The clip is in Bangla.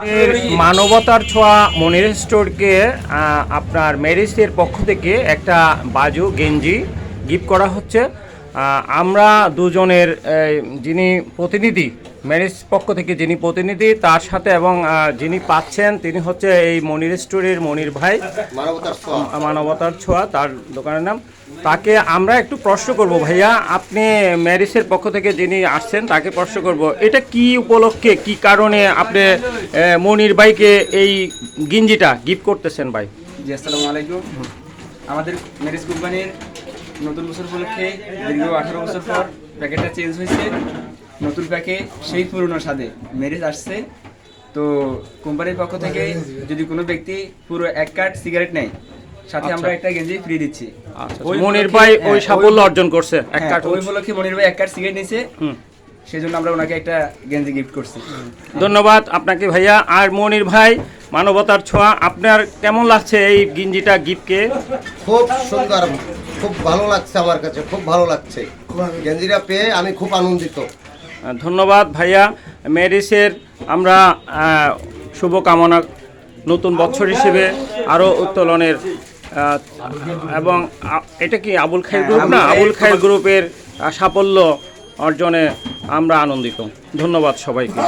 মানবতার ছোঁয়া মনির স্টোরকে আপনার ম্যারিজের পক্ষ থেকে একটা বাজু গেঞ্জি গিফট করা হচ্ছে। আমরা দুজনের যিনি প্রতিনিধি, ম্যারিজ পক্ষ থেকে যিনি প্রতিনিধি তার সাথে এবং যিনি পাচ্ছেন তিনি হচ্ছে এই মনির স্টোরের মনির ভাই, মানবতার ছোঁয়া তার দোকানের নাম। তাকে আমরা একটু প্রশ্ন করব, ভাইয়া আপনি ম্যারিজের পক্ষ থেকে যিনি আসছেন তাকে প্রশ্ন করব, এটা কি উপলক্ষে কি কারণে আপনি মনির ভাইকে এই গেঞ্জিটা গিফট করতেছেন ভাই? জি, আসসালামু আলাইকুম। আমাদের ম্যারিজ কোম্পানির নতুন বছর উপলক্ষে দীর্ঘ 18 বছর পর প্যাকেটটা চেঞ্জ হয়েছে। নতুন প্যাকে সেই পুরনো স্বাদে ম্যারিজ আসছে। তো কোম্পানির পক্ষ থেকে যদি কোনো ব্যক্তি পুরো 1 কার্ট সিগারেট নেয়, সাথে আমরা একটা গেঞ্জি ফ্রি দিচ্ছি। মনির ভাই ওই সাফল্য অর্জন করছে, 1 কার্ট ওই উপলক্ষে মনির ভাই 1 কার্ট সিগারেট নিয়েছে, সেজন্য আমরা ওনাকে একটা গেঞ্জি গিফট করছি। ধন্যবাদ আপনাকে ভাইয়া। আর মনির ভাই, মানবতার ছোঁয়া, আপনার কেমন লাগছে এই গেঞ্জিটা গিফটকে? খুব সুন্দর, খুব ভালো লাগছে, আমার কাছে খুব ভালো লাগছে। গেঞ্জিটা পেয়ে আমি খুব আনন্দিত। ধন্যবাদ ভাইয়া। ম্যারিজের আমরা শুভকামনা, নতুন বছর হিসেবে আরও উত্তোলনের এবং এটা কি আবুল খায়ের গ্রুপ না? আবুল খায়ের গ্রুপের সাফল্য অর্জনে আমরা আনন্দিত। ধন্যবাদ সবাইকে।